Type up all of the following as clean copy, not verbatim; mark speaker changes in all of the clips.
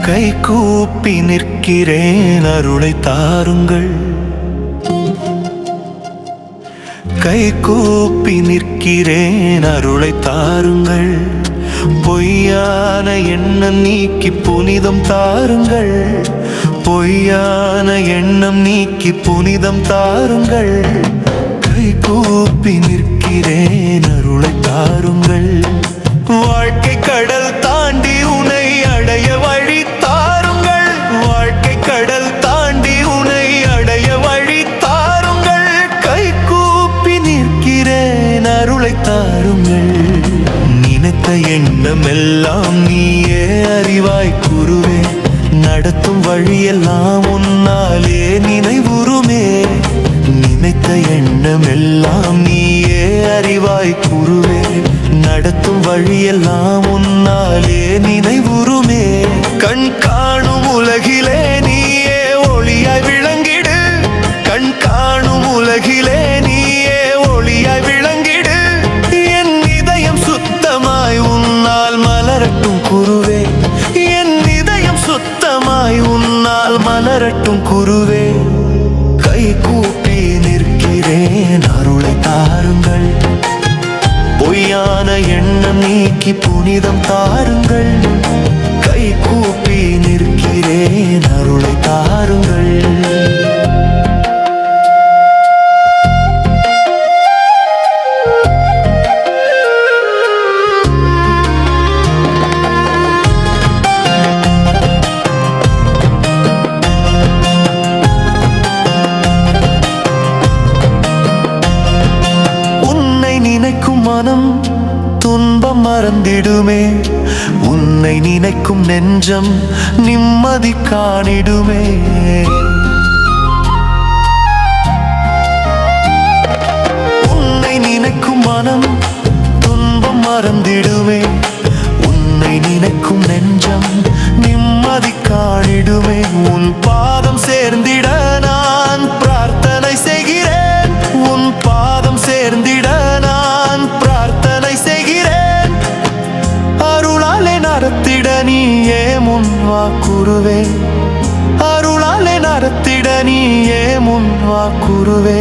Speaker 1: கை கூப்பி நிற்கிறேன் அருளை தாருங்கள். கை கூப்பி நிற்கிறேன் அருளை தாருங்கள். பொய்யான எண்ணம் நீக்கி புனிதம் தாருங்கள். பொய்யான எண்ணம் நீக்கி புனிதம் தாருங்கள். கை கூப்பி நிற்கிறேன் அருளை தாருங்கள். வாழ்க்கை கடல் தாண்டி உனை அடைய வழி தாருங்கள். வாழ்க்கை கடல் தாண்டி உனை அடைய வழி தாருங்கள். கை கூப்பி நிற்கிறேன் அருளை தாருங்கள். நினைத்த எண்ணமெல்லாம் நீயே அறிவாய் குருவே. நடத்தும் வழியெல்லாம் உன்னாலே நினைவுறுமே. நினைத்த எண்ணமெல்லாம் நீயே அறிவாய் குருவே. நடத்தும் வழியெல்லாம் உன்னாலே நினைவுறுமே. கண் காணும் உலகிலே நீயே ஒளியாய் விளங்கிடு. கண் காணும் உலகிலே நீயே ஒளியாய் விளங்கிடு. என் இதயம் சுத்தமாய் உன்னால் மலரட்டும் குருவே. என் இதயம் சுத்தமாய் உன்னால் மலரட்டும் குருவே. கை கூப்பி நிற்கிறேன் அருளை தாருங்கள். பொய்யான எண்ணம் நீக்கி புனிதம் தாருங்கள். கை கூப்பி நிற்கிறேன் அருளை தாருங்கள். நினைக்கும் மனம் துன்பம் மறந்திடுமே. உன்னை நினைக்கும் நெஞ்சம் நிம்மதி காணிடுமே. உன்னை நினைக்கும் மனம் துன்பம் மறந்திடுமே. உன்னை நினைக்கும் நெஞ்சம் நிம்மதி காணிடுமே. உன் பாதம் சேர்ந்திட நான் பிரார்த்தனை செய்கிறேன். உன் பாதம் சேர்ந்திட நான் பிரார்த்தனை செய்கிறேன். அருளாலே நடத்திட நீயே முன்வா குருவே. அருளாலே நடத்திட நீயே முன்வா குருவே.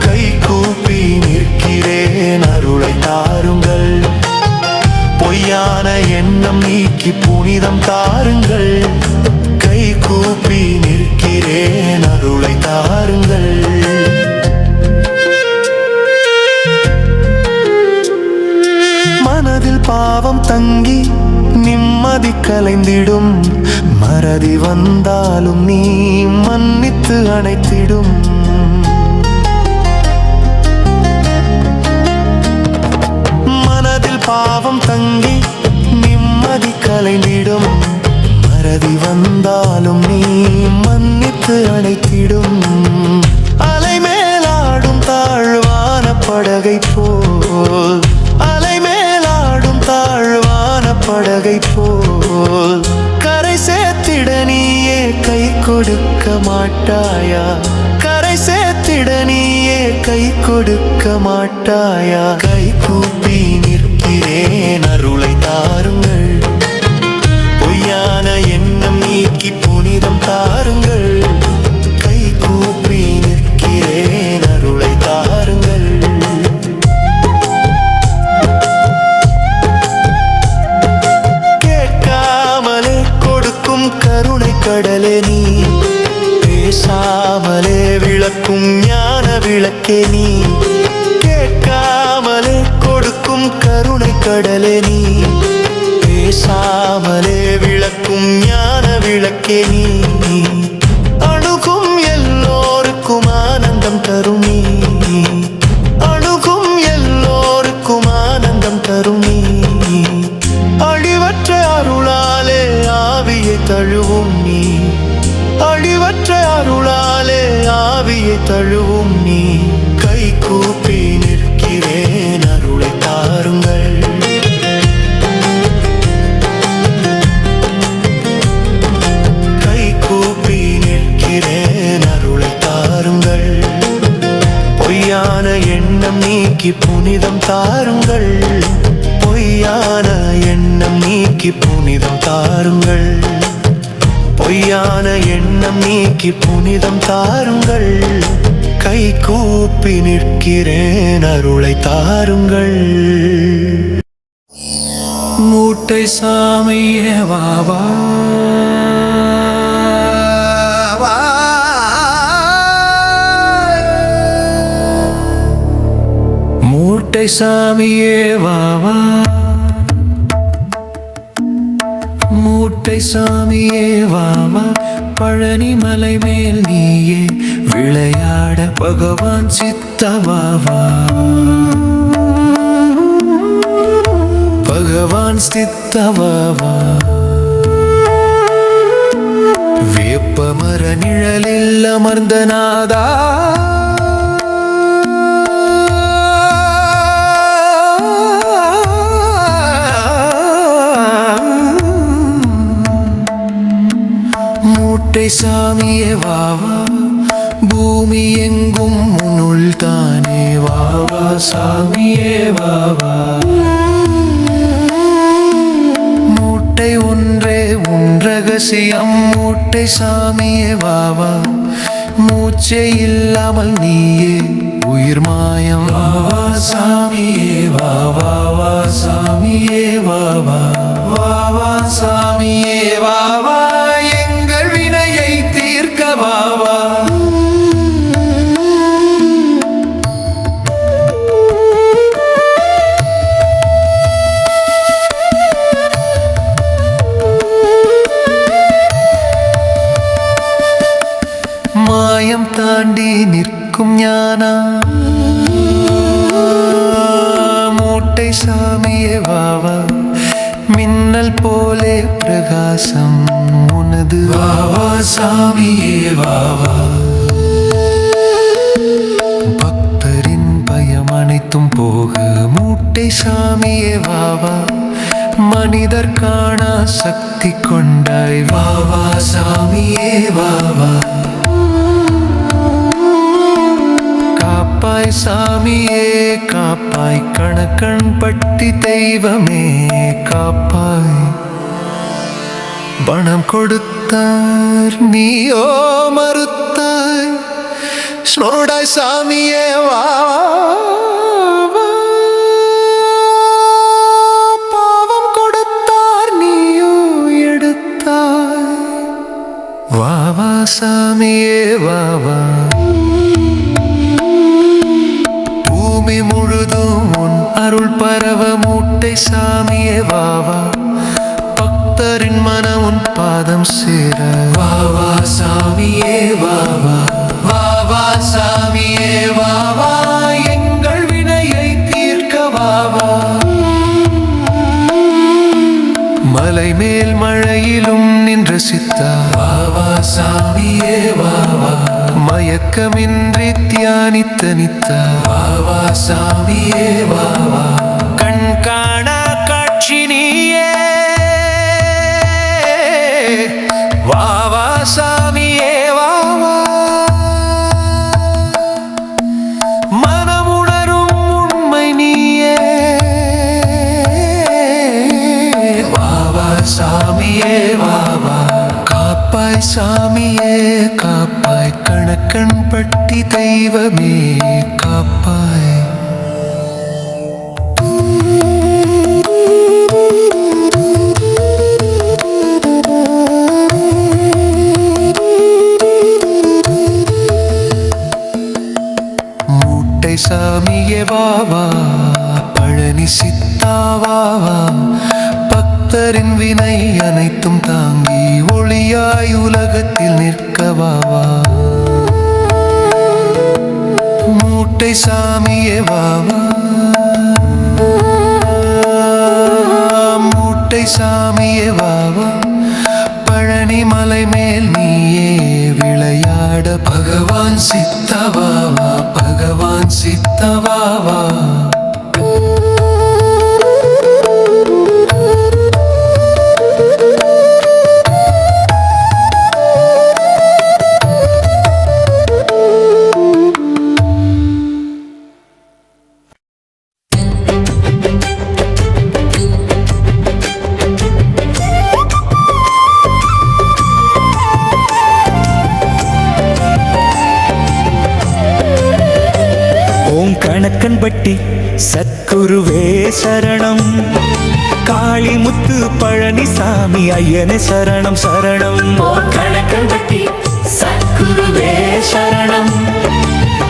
Speaker 1: கை கூப்பி நிற்கிறேன் அருளை தாருங்கள். பொய்யான எண்ணம் நீக்கி புனிதம் தாருங்கள். கை கூப்பி நிற்கிறேன் அருளை தாருங்கள். மனதில் பாவம் தங்கி நிம்மதி கலைந்திடும். மறதி வந்தாலும் நீ மன்னித்து அணைத்திடும். மனதில் பாவம் தங்கி நிம்மதி கலைந்திடும். மறதி வந்தாலும் நீ மன்னித்து அணைத்திடும். அலை மேலாடும் தாழ்வான படகை போல். அலை மேலாடும் தாழ்வான படகை போல். கரை சேர்த்திட நீயே கை கொடுக்க மாட்டாயா. கரை சேர்த்திட நீயே கை கொடுக்க மாட்டாயா. கை கூப்பி நிற்கிறேன் அருளை தாருங்கள். பொய்யான எண்ணம் நீக்கி புனிதம் தாருங்கள். கை கூப்பி நிற்கிறேன் அருளை தாருங்கள். கேட்காமலே கொடுக்கும் கருணை கடலே நீ. பேசாமலே விளக்கும் ஞான விளக்கே நீ. கேட்காமலே கொடுக்கும் கருணை கடலே நீ. பேசாமலே விளக்கும் ஞான விளக்கே நீ. அணுகும் எல்லோருக்கும் ஆனந்தம் தரும் நீ. அணுகும் எல்லோருக்கும் ஆனந்தம் தரும் நீ. அழிவற்ற அருளாலே ஆவியை தழுவும் நீ. அழிவற்ற அருளாலே ஆவியை தழுவும் நீ. கை கூப்பி நிற்கிறேன் அருளை தாருங்கள். கை கூப்பி நிற்கிறேன் அருளை தாருங்கள். பொய்யான எண்ணம் நீக்கி புனிதம் தாருங்கள். பொய்யான எண்ணம் நீக்கி புனிதம் தாருங்கள். பொய்யான எண்ணம் நீக்கி புனிதம் தாருங்கள். கை கூப்பி நிற்கிறேன், அருளை தாருங்கள்.
Speaker 2: மூட்டை சாமியே வாவா, மூட்டை சாமியே வாவா, மூட்டை சாமியே வாவா, பழனி மலை மேல் நீயே விளையாட பகவான் சித்தவாவா, பகவான் சித்தவாவா. வேப்பமர நிழலில் அமர்ந்த நாதா, மூட்டை சாமியே வாவா, பூமி எங்கும் முன்னுள் தானே வாவா, சாமியே வாவா. மூட்டை ஒன்றே உன் ரகசியம், மூட்டை சாமியே வாவா, மூச்சே இல்லாமல் நீயே உயிர் மாயம் வாவா, சாமியே வாவா, வா சாமியே வாவா, வாவா சாமியே வாவா, எங்கள் வினையை தீர்க்க வாவா. மாயம் தாண்டி நிற்கும் ஞானா, மூட்டை சாமியே வாவா, மின்னல் போலே பிரகாசம் உனது வாவா, சாமியே வாவா. பக்தரின் பயம் அனைத்தும் போக மூட்டை சாமியே வாவா, மனிதர் காணா சக்தி கொண்டாய் வாவா, சாமியே வாவா. காப்பாய் சாமியே காப்பாய், கணக்கன் பட்டி தெய்வமே காப்பாய். பணம் கொடுத்தார் நீயோ மறுத்தாய், ஸ்னோடாய் சாமியே வாவா. பாவம் கொடுத்தார் நீயோ எடுத்தாய் வாவா, சாமியே வாவா. பூமி முழுதும் உன் அருள் பரவ மூட்டை சாமியே வாவா, பக்தரின் மனம் உன் பாதம் சேர வாவா, சாமியே வாவா, வாவா சாமியே வாவா, எங்கள் வினையை தீர்க்க வாவா. மலை மேல் மழையிலும் நின்ற சித்தா வாவா, சாமியே வாவா, மயக்கமின்றி தியானித்த நித்தா வாவா, சாமியே வாவா. கண் காணா காட்சி நீயே வாவா, சாமியே வாவா. மனமுணரும் உண்மை நீயே வாவா, சாமியே வாவா. காப்பாய் சாமியே காப்பாய், கணக்கன் பட்டி தெய்வமே காப்பாய். மூட்டை சாமியே வாவா, பழனி சித்தா வாவா, பக்தரின் வினை அனைத்தும் தாங்கி ஒளியாய் உலகத்தில் நிற்க வாவா. மூட்டை சாமியே வாவா, மூட்டை சாமியே வாவா, பழனி மலை மேல் நீயே விளையாட பகவான் சித்தவாவா, பகவான் சித்தவாவா.
Speaker 1: சத்குருவே சரணம். காளிமுத்து பழனிசாமி ஐயனே சரணம் சரணம்.
Speaker 3: கணக்கன்பட்டி சத்குருவே சரணம்.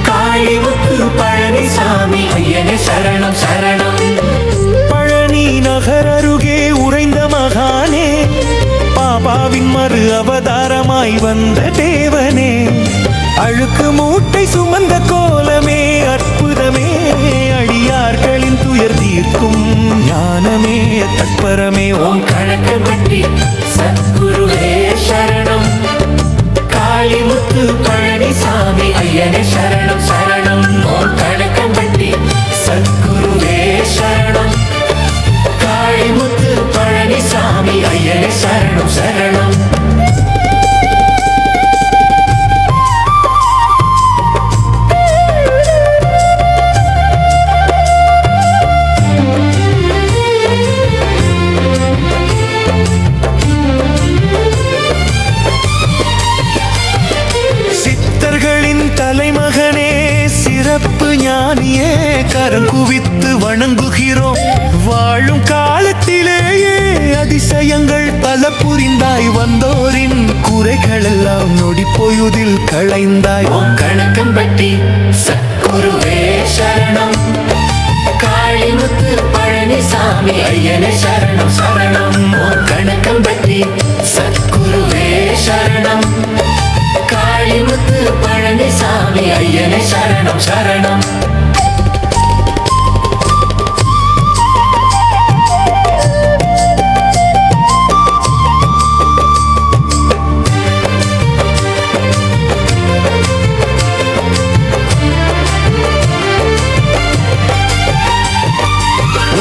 Speaker 3: காளிமுத்து பழனிசாமி ஐயனே சரணம் சரணம்.
Speaker 1: பழனி நகர் அருகே உறைந்த மகானே, பாபாவின் மறு அவதாரமாய் வந்த தேவனே, அழுக்கு மூட்டை சுமந்த கோலமே அற்புதமே, அடியார்களின் துயர் தீர்க்கும் ஞானமே தற்பரமே.
Speaker 3: ஓம் கணக்கன்பட்டி சத்குருவே சரணம். காளிமுத்து பழனிசாமி ஐயனே சரணம் சரணம். ஓம் கணக்கன்பட்டி சத்குருவே சரணம். காளிமுத்து பழனிசாமி ஐயனே சரணம் சரணம்.
Speaker 1: தலைமகனே சிறப்பு ஞானியே, கரம் குவித்து வணங்குகிறோம். வாழும் காலத்திலேயே அதிசயங்கள் பல புரிந்தாய், வந்தோரின் குறைகள் எல்லாம் நொடி பொழுதில் களைந்தாய்.
Speaker 3: ஓம் கணக்கன்பட்டி சத்குருவே சரணம். காளிமுத்து பழனிசாமி ஐயனே சரணம் சரணம். ஓம் கணக்கன்பட்டி சத்குருவே சரணம். காளிமுத்து பழனிசாமி ஐயனே சரணம் சரணம்.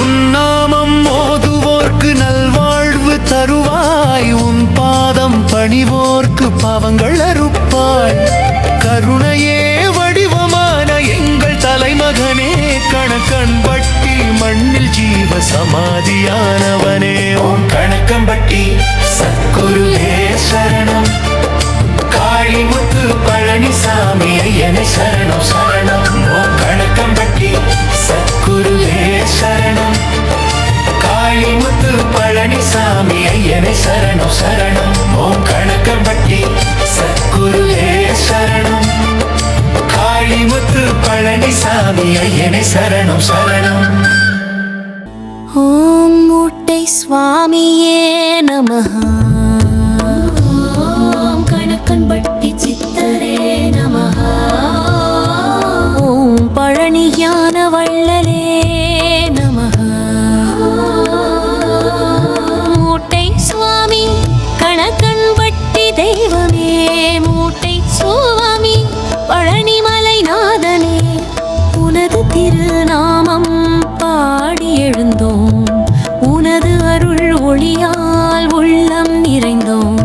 Speaker 1: உன்னாமம் மோதுவோர்க்கு நல்வாழ்வு தருவாய், உன் பாதம் பணிவோர்க்கு பாவங்கள் அறுப்பாய். கருணையே வடிவமான எங்கள் தலைமகனே, கணக்கன்பட்டி மண்ணில் ஜீவ சமாதியானவனே.
Speaker 3: ஓம் கணக்கன்பட்டி சத்குருவே சரணம். காளிமுத்து பழனிசாமி ஐயனே சரணம் சரணம். ஓம் கணக்கன்பட்டி சத்குருவே சரணம். காளிமுத்து பழனிசாமி ஐயனே சரணம் சரணம். ஓம் கணக்கன்பட்டி சத்குருவே சரணம். காளிமுத்து பழனிசாமி ஐயனே சரணம் சரணம்.
Speaker 4: ஓம் மூட்டை சுவாமியே நமஹ. ஓம் கணக்கன்பட்டி சித்தரே நமஹ. ஓம் பழனி ஞான வள்ளலே நமஹ. மூட்டை சுவாமி கணக்கன்பட்டி தெய்வமே, மூட்டை சுவாமி பழனிமலை நாதனே, உனது திருநாமம் பாடி எழுந்தோம், உனது அருள் ஒளியால் உள்ளம் நிறைந்தோம்.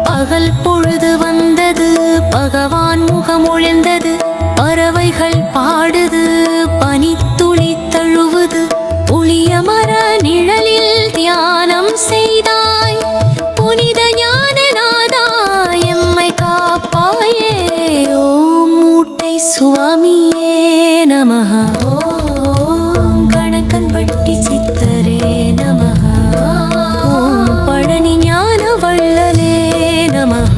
Speaker 4: பகல் பொழுது வந்தது, பகவான் முகம் ஒளிர்ந்தது, பறவைகள் பாடுது, பனித்துளி தழுவுது, புளிய மர நிழலில் தியானம் செய்தாய். புனித ஞானநாதா எம்மை காப்பாயே. ஓம் மூட்டை சுவாமியே நமஹ. ஓம் கணக்கன்பட்டி சித்தரே நமஹ. ஓம் பழனி ஞான வள்ளலே நமஹ.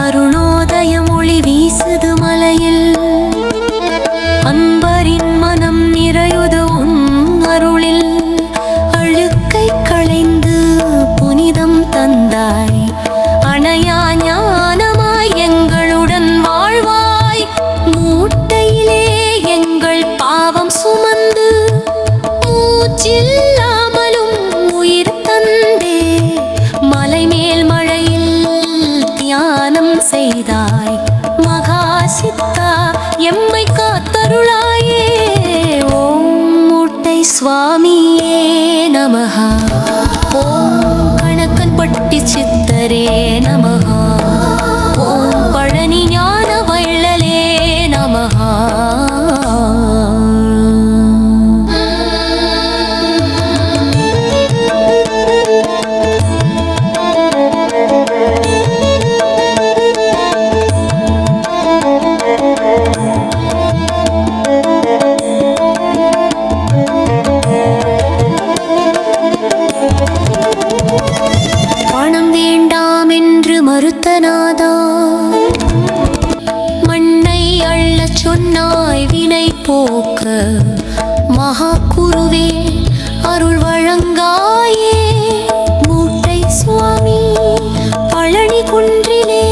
Speaker 4: அருணோதயம் ஒளி வீசுது மலையில், அன்பரின் மனம் நிறையுது உன் அருளில். அழுக்கை களைந்து புனிதம் தந்தாய், அணையா ஞானமாய் எங்களுடன் வாழ்வாய். மூட்டையிலே எங்கள் பாவம் சுமந்து, மூச்சில்லாமலும் உயிர் தந்தே, மலை மேல் மழையில் தியானம் செய்தாய். மகா சித்தா எம்மை காத்தருளாயே. ஓம் மூட்டை சுவாமியே நமஹ. ஓம் கணக்கன்பட்டி சித்தரே நமஹ. ஓம் பழனி ஞான வள்ளலே நமஹ. கண்ணாய் வினை போக்க மகா குருவே அருள் வழங்காயே. மூட்டை சுவாமி பழனி குன்றிலே,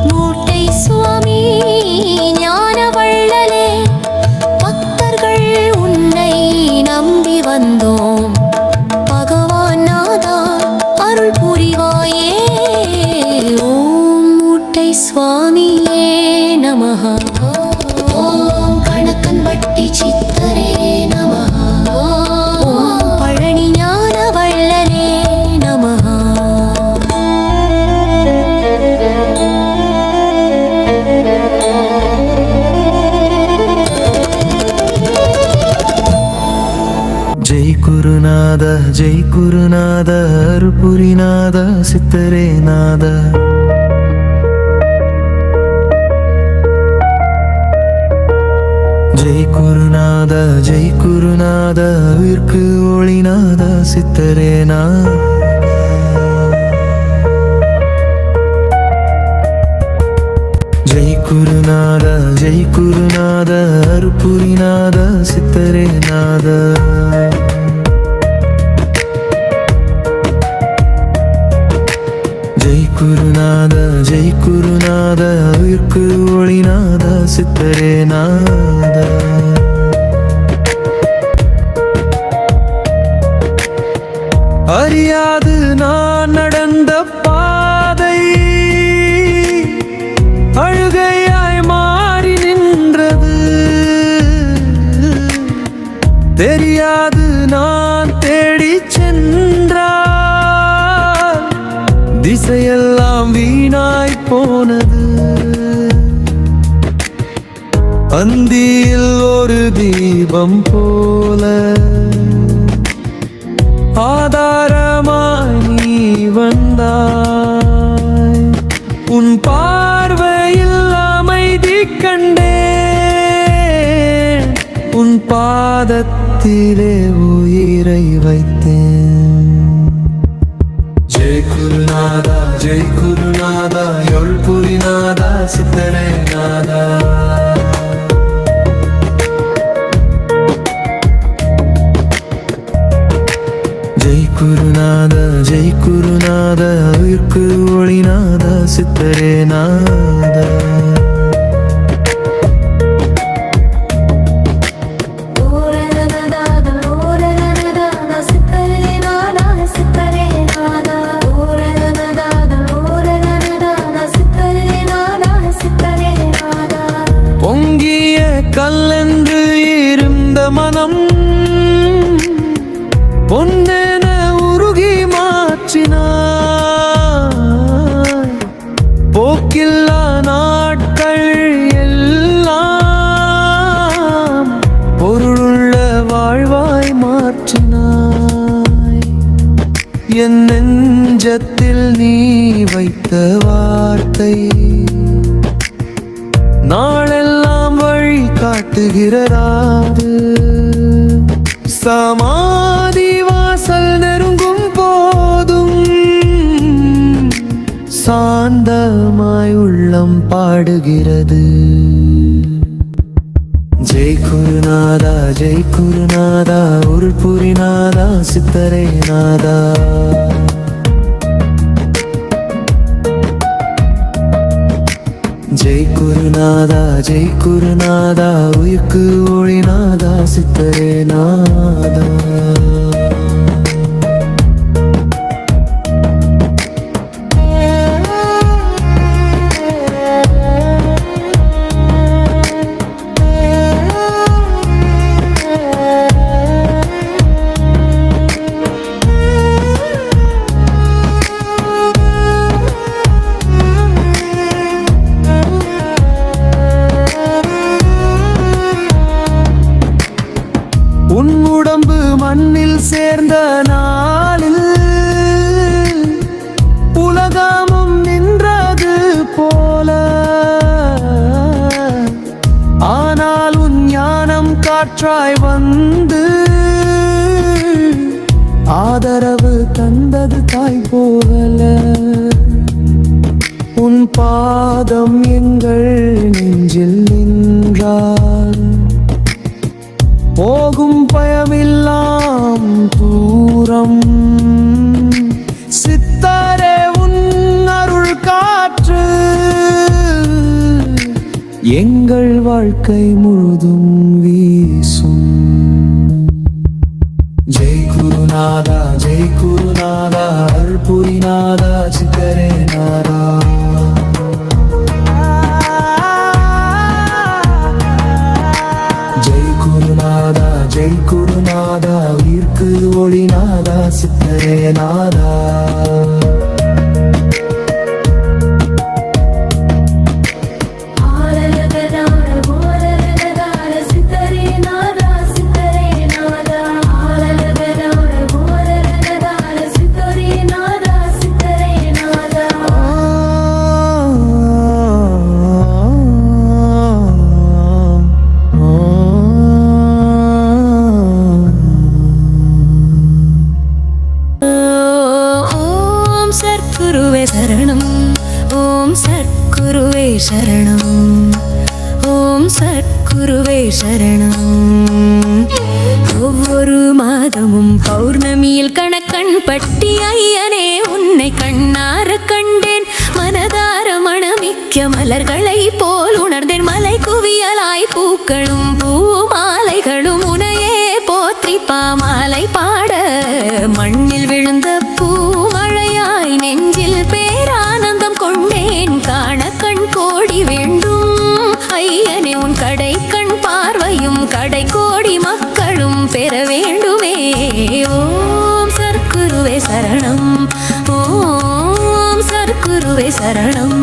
Speaker 4: மூட்டை சுவாமி ஞான வள்ளலே, பக்தர்கள் உன்னை நம்பி வந்தோம். பகவான் நாதா அருள் புரிவாயே. ஓம் மூட்டை சுவாமியே நமஹ. ஓம் கணக்கன்பட்டி சித்தரே நமஹ. ஓம் பழனி ஞான வள்ளலே நமஹ.
Speaker 2: ஜெய் குருநாத ஜெய் குருநாத அருள்புரிநாத சித்தரே நாத. ஜெய் குருநாத ஜெய் குருநாத உயிர்க்கு ஒளிநாத சித்தரே நாத. ஜெய் குருநாத ஜெய் குருநாத அருள்புரிநாத சித்தரே நாத. ஜெய் குருநாத ஜெய் குருநாத உயிர்க்கு ஒளிநாத சித்தரே நாத. அறியாது நான் நடந்த பாதை அழுகையாய் மாறி நின்றது. தெரியாது நான் தேடி சென்றால் திசையெல்லாம் வீணாய் போனது. அந்தியில் ஒரு தீபம் போல ஆதாரமாய் நீ வந்தாய். உன் பார்வையில் அமைதி கண்டேன், உன் பாதத்திலே உயிரை வைத்தேன். ஜெய் குருநாதா ஜெய் குருநாதா அருள்புரிநாதா சித்தரே நாதா. ஜெய் குருநாத ஜெய் குருநாத உயிர்க்கு ஒளிநாத சித்தரே நாத. பொங்கிய கல்லென்று இருந்த மனம் பொன்னென உருகி மாற்றினாய். போக்கில்லா நாட்கள் எல்லாம் பொருளுள்ள வாழ்வாய் மாற்றினாய். என் நெஞ்சத்தில் நீ வைத்த வார்த்தை நாளெல்லாம் வழி காட்டுகிறது. சமாதி வாசல் நெருங்கும் போதும் சாந்தமாய் உள்ளம் பாடுகிறது. ஜெய் குருநாதா ஜெய் குருநாதா அருள்புரிநாதா சித்தரே நாதா. ஜெய் குருநாதா ஜெய் குருநாதா உயிர்க்கு ஒளிநாதா சித்தரே நாதா. உன் உடம்பு மண்ணில் சேர்ந்த நாளில் உலகமும் நின்றது போல. ஆனால் உன் ஞானம் காற்றாய் வந்து ஆதரவு தந்தது தாய் போல. உன் பாதம் எங்கள் நெஞ்சில் நின்றார் போகும் பயமில்லாம் தூரம் சித்தாரே உன் அருள் காற்று எங்கள் வாழ்க்கை முழுதும் வீசும். ஜெய் குருநாதா ஜெய் குருநாதா அருள்புரிநாதா சித்தரே நாதா. ஜெய் குருநாதா ஜெய் குருநாதா உயிர்க்கு ஒளிநாதா சித்தரே நாதா.
Speaker 4: சரணம் ஓம் சத்குருவே சரணம். ஒவ்வொரு மாதமும் பௌர்ணமியில் கணக்கண் பட்டி ஐயனே உன்னை கண்ணார கண்டேன். மனதார மணமிக்க மலர்களை போல் உணர்ந்தேன். மலை குவியலாய் பூக்களும் பூமாலைகளும் உனையே போற்றி பாமாலை பாட மண்ணில் விழுந்த பூமழையாய் நெஞ்சில் பேரானந்தம் கொண்டேன். காண கண் கோடி வேண்டும் ஐயனே உன் கடை கண் பார்வையும் கடை கோடி மக்களும் பெற வேண்டுமே. ஓம் சத்குருவே சரணம் ஓம் சத்குருவே சரணம்.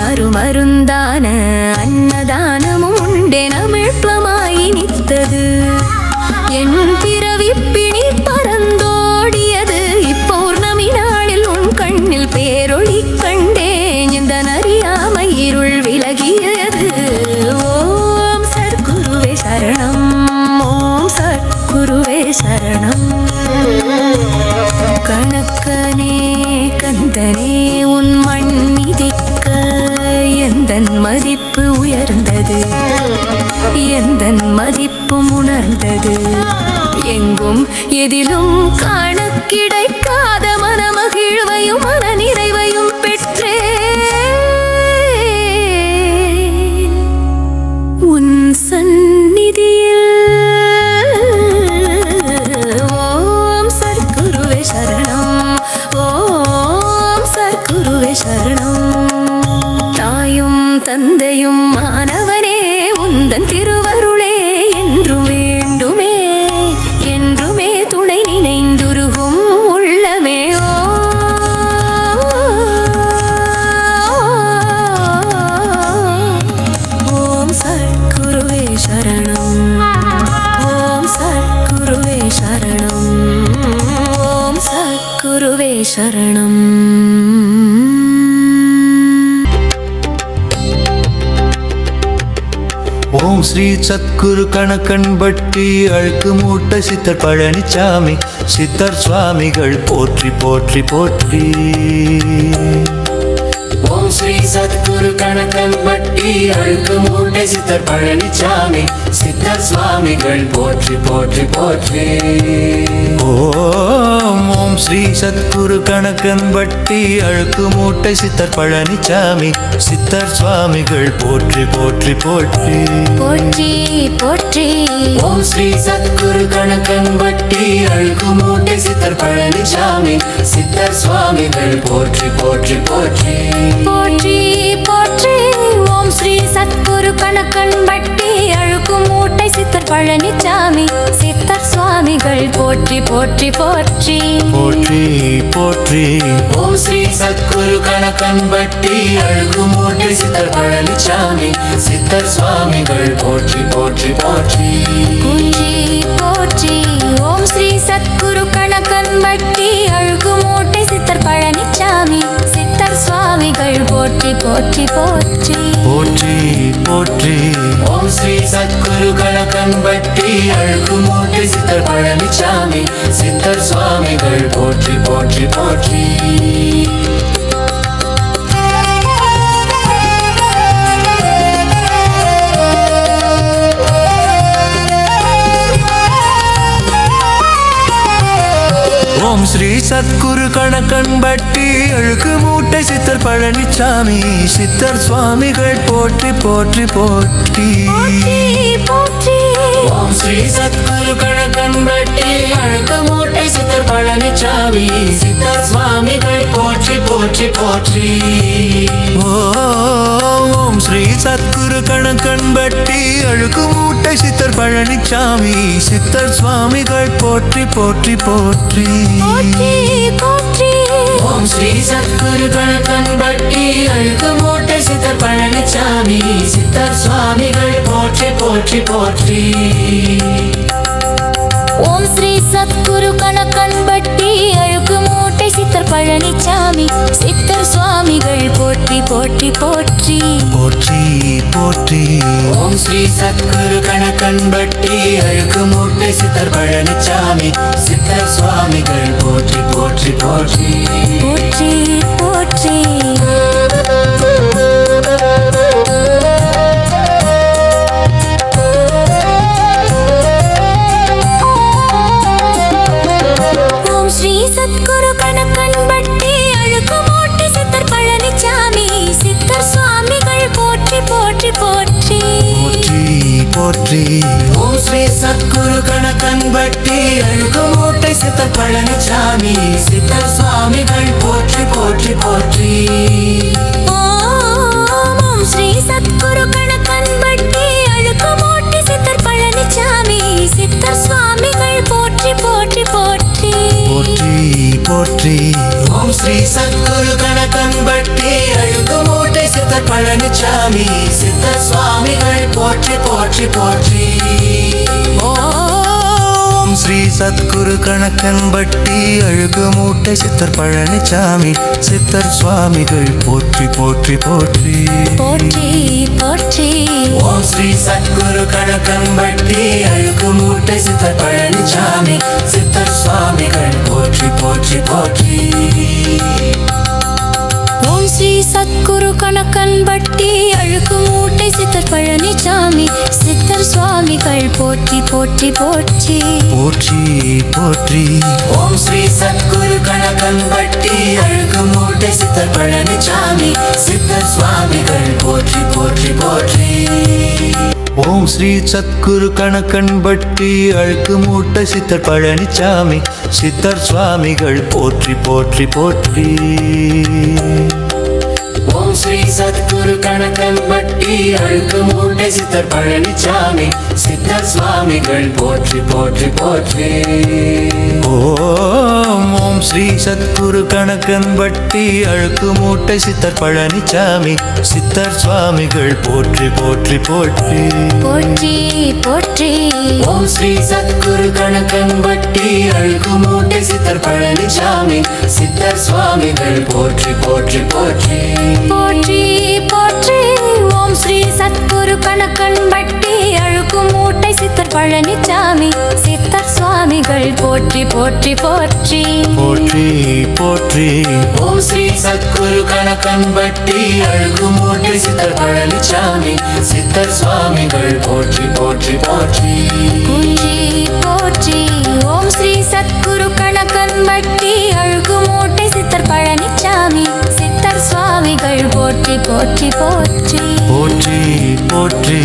Speaker 4: அருமருந்தான அன்னதானமும் உண்டே நமிழ்ப்பமாய் நித்தது. என் பிறவி பிணி பறந்தோடியது. இப்பௌர்ணமி நாளில் உன் கண்ணில் பேரொளி கண்டேன். இந்த அறியாமை இருள் விலகியது. ஓம் சத்குருவே சரணம் ஓம் சத்குருவே சரணம். கணக்கனே கந்தனே உன் மண்ணிதிக்க எந்தன் மதிப்பு உயர்ந்தது. எந்தன் மதிப்பும் உணர்ந்தது. எங்கும் எதிலும் காண கிடைக்காத மனமகிழ்வையும் மன நிறைவையும் பெற்றேன். உன் சந்நிதியில் ஓம் சத்குருவே சரணம் ஓம் சத்குருவே சரணம். தாயும் தந்தையும் மாணவனே உந்தன் திருவருளே என்றும் வேண்டுமே. என்றுமே துணை நினைந்துருகும் உள்ளமே. ஓம் சத்குருவே சரணம் ஓம் சத்குருவே சரணம் ஓம் சத்குருவே சரணம்.
Speaker 1: ஓம் ஸ்ரீ சத்குரு கணக்கன் பட்டி அழுக்கு மூட்ட சித்தர் பழனிசாமி சித்தர் சுவாமிகள் போற்றி போற்றி போற்றி.
Speaker 3: ஓம் ஸ்ரீ சத்குரு கணக்கன் பட்டி அழுக்கு மூட்டை சித்தர் பழனிசாமி சித்தர் சுவாமிகள் போற்றி போற்றி போற்றி.
Speaker 1: ஓம் ஸ்ரீ சத்குரு கணக்கன் பட்டி அழுக்கு மூட்டை சித்தர் பழனிசாமி சித்தர் சுவாமிகள் போற்றி போற்றி போற்றி
Speaker 4: போற்றி போற்றி.
Speaker 3: ஓம் ஸ்ரீ சத்குரு கணக்கன் பட்டி அழுக்கு மூட்டை சித்தர் பழனிசாமி சித்தர் சுவாமிகள் போற்றி போற்றி போற்றி
Speaker 4: போற்றி போற்றி. ஓம் ஸ்ரீ சத்குரு கணக்கன் பட்டி அழுக்கு மூட்டை சித்தர் பழனிசாமி சித்தர் சுவாமிகள் போற்றி போற்றி போற்றி
Speaker 1: போற்றி போற்றி.
Speaker 3: ஓம் ஸ்ரீ சத்குரு கணக்கன் பட்டி அழுக்கு மூட்டை சித்தர் பழனிசாமி சித்தர் சுவாமிகள் போற்றி போற்றி போற்றி
Speaker 4: போற்றி போற்றி. ஓம் ஸ்ரீ சத்குரு கணக்கன் பட்டி அழுக்கு மூட்டை சித்தர் பழனிசாமி சித்தர் சுவாமிகள் போற்றி போற்றி போற்றி
Speaker 1: போற்றி போற்றி.
Speaker 3: ஓம் ஸ்ரீ சத்குரு கணக்கன் கணக்கன்பட்டி அழுக்கு மூட்டை சித்தர் பழனிசாமி சித்தர் சுவாமிகள் போற்றி போற்றி போற்றி.
Speaker 1: ஓம் ஸ்ரீ சத்குரு கணக்கன்பட்டி அழுக்கு மூட்டை சித்தர் பழனிசாமி சித்தர் சுவாமிகள் போற்றி போற்றி போற்றி.
Speaker 4: போற்றி
Speaker 3: ஓம் ஸ்ரீ சத்குரு கணக்கன்பட்டி அழுக்கு மூட்டை சித்தர் பழனிசாமி சித்தர் சுவாமிகள் போற்றி போற்றி போற்றி.
Speaker 1: ஓம் ஸ்ரீ சத்குரு கணக்கன்பட்டி அழுக்கு மூட்டை சித்தர் பழனிசாமி சித்தர் சுவாமிகள் போற்றி போற்றி போற்றி.
Speaker 4: போற்றி
Speaker 3: ஓம் ஸ்ரீ சத்குரு கணக்கன்பட்டி அழுக்கு மூட்டை சித்தர் பழனிசாமி சித்தர் சுவாமிகள் போற்றி போற்றி போற்றி.
Speaker 4: ஓம் ஸ்ரீ சத்குரு கணக்கன்பட்டி அழுக்கு மூட்டை சித்தர் பழனிசாமி சித்தர் சுவாமிகள் போற்றி போற்றி போற்றி.
Speaker 1: போற்றி போற்றி.
Speaker 3: ஓம் ஸ்ரீ சத்குரு கணக்கன்பட்டி அழுக்கு மூட்டை சித்தர் பழனிசாமி சித்தர் சுவாமிகள் போற்றி போற்றி போற்றி.
Speaker 4: போற்றி போற்றி. ஓம் ஸ்ரீ சத்குரு கணக்கன்பட்டி அழுக்கு மூட்டை சித்தர் பழனிசாமி சித்தர் சுவாமிகள் போற்றி போற்றி போற்றி.
Speaker 1: போற்றி.
Speaker 3: ஓம் ஸ்ரீ சத்குரு கணக்கன்பட்டி அழுக்கு மூட்டை சித்தர் பழனிசாமி சித்தர் சுவாமிகள் போற்றி போற்றி போற்றி.
Speaker 4: ஓம் ஸ்ரீ சத்குரு கணக்கன்பட்டி அழுக்கு மூட்டை சித்தர் பழனிசாமி சித்தர் சுவாமிகள் போற்றி போற்றி போற்றி.
Speaker 1: போற்றி போற்றி.
Speaker 3: ஓம் ஸ்ரீ சத்குரு கணக்கன்பட்டி அழுக்கு மூட்டை சித்தர் பழனிசாமி சித்தர் சுவாமிகள் போற்றி போற்றி போற்றி.
Speaker 1: ஓம் ஸ்ரீ சத்குரு கணக்கன்பட்டி அழுக்கு மூட்டை சித்தர் பழனிசாமி சித்தர் சுவாமிகள் போற்றி போற்றி போற்றி.
Speaker 4: போற்றி போற்றி.
Speaker 3: ஓம் ஸ்ரீ சத்குரு கணக்கன்பட்டி அழுக்கு மூட்டை சித்தர் பழனிசாமி சித்தர் சுவாமிகள் போற்றி போற்றி போற்றி.
Speaker 4: ஓம் ஸ்ரீ சத்குரு கணக்கன்பட்டி அழுக்கு மூட்டை சித்தர் பழனிசாமி சித்தர் சுவாமிகள் போற்றி போற்றி போற்றி.
Speaker 1: போற்றி போற்றி.
Speaker 3: ஓம் ஸ்ரீ சத்குரு கணக்கன்பட்டி அழுக்கு மூட்டை சித்தர் பழனிசாமி சித்தர் சுவாமிகள் போற்றி போற்றி போற்றி.
Speaker 1: ஓம் ஸ்ரீ சத்குரு கணக்கன்பட்டி அழுக்கு மூட்டை சித்தர் பழனிசாமி சித்தர் சுவாமிகள் போற்றி போற்றி போற்றி.
Speaker 3: ஓம் ஸ்ரீ சத்குரு கணக்கன்பட்டி அழுக்கு மூட்டை சித்தர் பழனிசாமி சித்தர் சுவாமிகள் போற்றி போற்றி போற்றி.
Speaker 1: ஓம் ஸ்ரீ சத்குரு கணக்கன்பட்டி அழுக்கு மூட்டை சித்தர் பழனிசாமி சித்தர் சுவாமிகள் போற்றி போற்றி போற்றி.
Speaker 4: போற்றி போற்றி.
Speaker 3: ஓம் ஸ்ரீ சத்குரு கணக்கன்பட்டி அழுக்கு மூட்டை சித்தர் பழனிசாமி சித்தர் சுவாமிகள் போற்றி போற்றி போற்றி.
Speaker 4: போற்றி போற்றி. ஓம் ஸ்ரீ சத்குரு கணக்கன்பட்டி அழுக்கு மூட்டை சித்தர் பழனிசாமி சித்தர் சுவாமிகள் போற்றி போற்றி போற்றி.
Speaker 1: போற்றி போற்றி.
Speaker 3: ஓம் ஸ்ரீ சத்குரு கணக்கன்பட்டி அழுக்கு மூட்டை சித்தர் பழனிசாமி சித்தர் சுவாமிகள் போற்றி போற்றி போற்றி.
Speaker 4: போற்றி போற்றி. ஓம் ஸ்ரீ சத்குரு கணக்கன்பட்டி அழுக்கு மூட்டை சித்தர் பழனிசாமி சித்தர் சுவாமிகள் போற்றி போற்றி போற்றி.
Speaker 1: போற்றி போற்றி.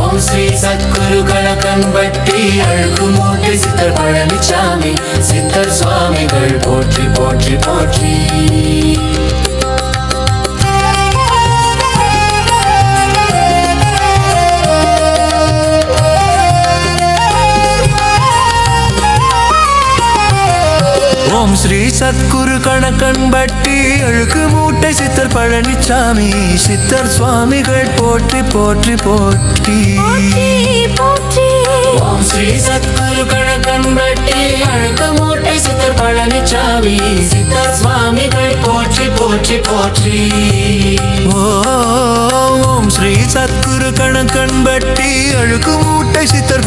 Speaker 3: ஓம் ஸ்ரீ சத்குரு கணக்கன்பட்டி அழுக்கு மூட்டை சித்தர் பழனிசாமி சித்தர் சுவாமிகள் போற்றி போற்றி போற்றி.
Speaker 1: ஓம் ஸ்ரீ சத்குரு கணக்கன்பட்டி அழுக்கு மூட்டை சித்தர் பழனிசாமி சித்தர் சுவாமிகள் போற்றி போற்றி போற்றி.
Speaker 4: போற்றி.
Speaker 3: ஓம் ஸ்ரீ சத்குரு கணக்கன்பட்டி அழுக்கு மூட்டை சித்தர் பழனிசாமி சித்தர் சுவாமிகள் போற்றி போற்றி போற்றி.
Speaker 1: ஓம் ஸ்ரீ சத்குரு கணக்கன்பட்டி அழுக்கு மூட்டை சித்தர்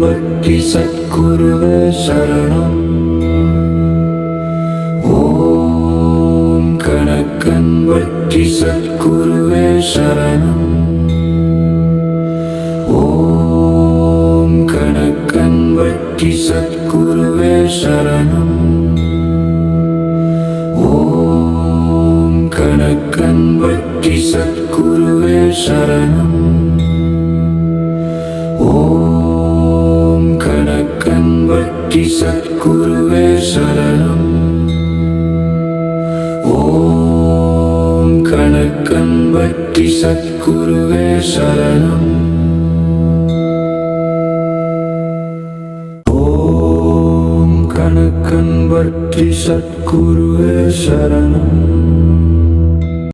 Speaker 2: கணக்கன்பட்டி சத்குருவே சரணம் ஓம் கணக்கன்பட்டி சத்குருவே சரணம் ஓம் கணக்கன்பட்டி சத்குருவே சரணம் ஓம் கணக்கன்பட்டி சத்குருவே சரணம் ஓம் கணக்கன்பட்டி சத்குருவே சரணம் ஓம் கணக்கன்பட்டி சத்குருவே சரணம் ஓம் கணக்கன்பட்டி சத்குருவே சரணம்